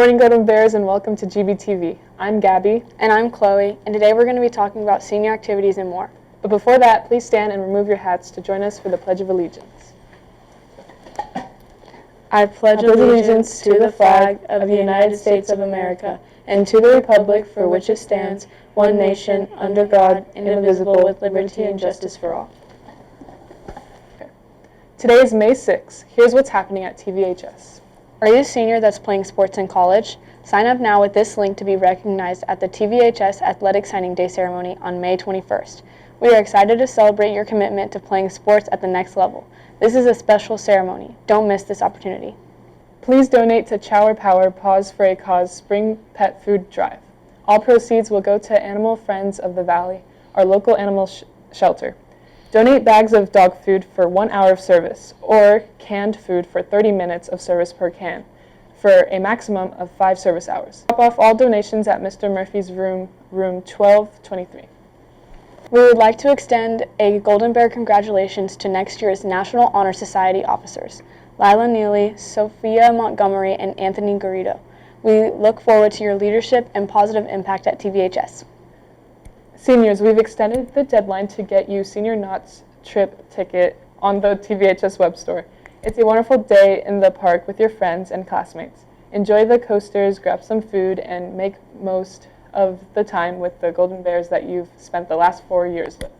morning, Golden Bears, and welcome to GBTV. I'm Gabby. And I'm Chloe, and today we're going to be talking about senior activities and more. But before that, please stand and remove your hats to join us for the Pledge of Allegiance. I pledge allegiance to the flag of the United States of America and to the republic for which it stands, one nation, under God, indivisible, with liberty and justice for all. Today is May 6th. Here's what's happening at TVHS. Are you a senior that's playing sports in college? Sign up now with this link to be recognized at the TVHS Athletic Signing Day ceremony on May 21st. We are excited to celebrate your commitment to playing sports at the next level. This is a special ceremony. Don't miss this opportunity. Please donate to Chow Power Paws for a Cause Spring Pet Food Drive. All proceeds will go to Animal Friends of the Valley, our local animal shelter. Donate bags of dog food for 1 hour of service, or canned food for 30 minutes of service per can, for a maximum of 5 service hours. Drop off all donations at Mr. Murphy's room 1223. We would like to extend a Golden Bear congratulations to next year's National Honor Society officers, Lila Neely, Sophia Montgomery, and Anthony Garrido. We look forward to your leadership and positive impact at TVHS. Seniors, we've extended the deadline to get you Senior Knots trip ticket on the TVHS web store. It's a wonderful day in the park with your friends and classmates. Enjoy the coasters, grab some food, and make most of the time with the Golden Bears that you've spent the last 4 years with.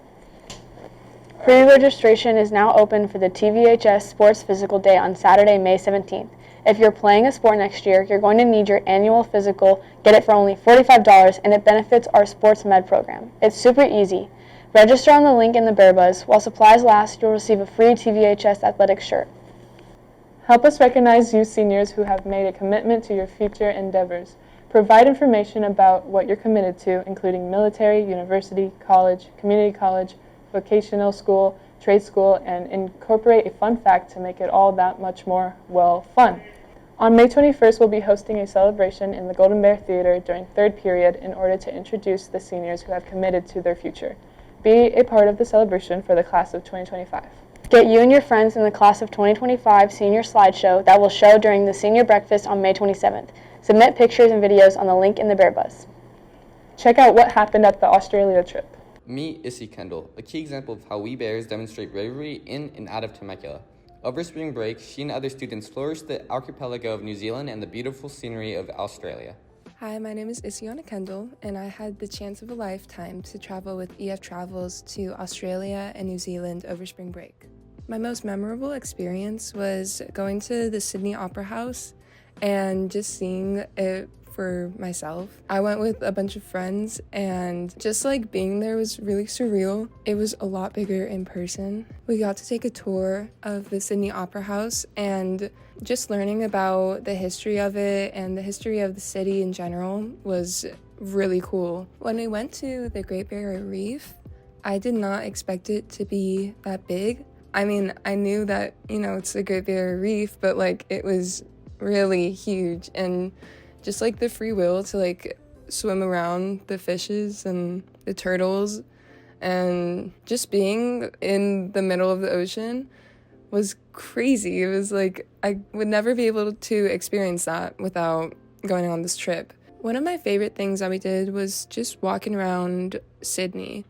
Pre-registration is now open for the TVHS Sports Physical Day on Saturday, May 17th. If you're playing a sport next year, you're going to need your annual physical. Get it for only $45, and it benefits our Sports Med program. It's super easy. Register on the link in the Bear Buzz. While supplies last, you'll receive a free TVHS athletic shirt. Help us recognize you seniors who have made a commitment to your future endeavors. Provide information about what you're committed to, including military, university, college, community college, vocational school, trade school, and incorporate a fun fact to make it all that much more, fun. On May 21st, we'll be hosting a celebration in the Golden Bear Theater during third period in order to introduce the seniors who have committed to their future. Be a part of the celebration for the class of 2025. Get you and your friends in the class of 2025 senior slideshow that will show during the senior breakfast on May 27th. Submit pictures and videos on the link in the Bear Buzz. Check out what happened at the Australia trip. Meet Issy Kendall, a key example of how we Bears demonstrate bravery in and out of Temecula. Over spring break, she and other students flourished the archipelago of New Zealand and the beautiful scenery of Australia. Hi, my name is Issiana Kendall, and I had the chance of a lifetime to travel with EF Travels to Australia and New Zealand over spring break. My most memorable experience was going to the Sydney Opera House and just seeing it for myself. I went with a bunch of friends, and just being there was really surreal. It was a lot bigger in person. We got to take a tour of the Sydney Opera House, and just learning about the history of it and the history of the city in general was really cool. When we went to the Great Barrier Reef, I did not expect it to be that big. I mean, I knew that, it's the Great Barrier Reef, but it was really huge, and just the free will to swim around the fishes and the turtles, and just being in the middle of the ocean was crazy. It was I would never be able to experience that without going on this trip. One of my favorite things that we did was just walking around Sydney.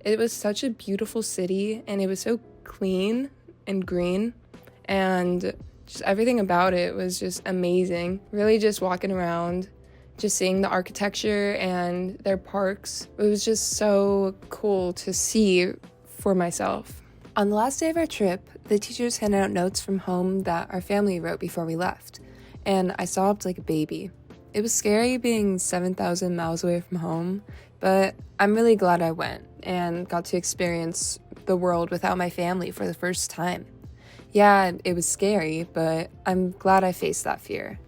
It was such a beautiful city, and it was so clean and green, and just everything about it was just amazing. Really just walking around, just seeing the architecture and their parks. It was just so cool to see for myself. On the last day of our trip, the teachers handed out notes from home that our family wrote before we left, and I sobbed like a baby. It was scary being 7,000 miles away from home, but I'm really glad I went and got to experience the world without my family for the first time. Yeah, it was scary, but I'm glad I faced that fear.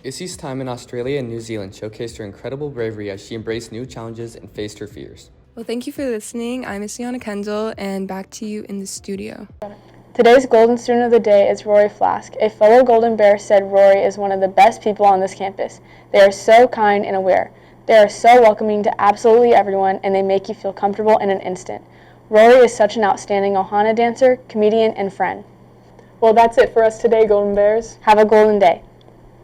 Issy's time in Australia and New Zealand showcased her incredible bravery as she embraced new challenges and faced her fears. Well, thank you for listening. I'm Issiana Kendall, and back to you in the studio. Today's Golden Student of the Day is Rory Flask. A fellow Golden Bear said Rory is one of the best people on this campus. They are so kind and aware. They are so welcoming to absolutely everyone, and they make you feel comfortable in an instant. Rory is such an outstanding Ohana dancer, comedian, and friend. Well, that's it for us today, Golden Bears. Have a golden day.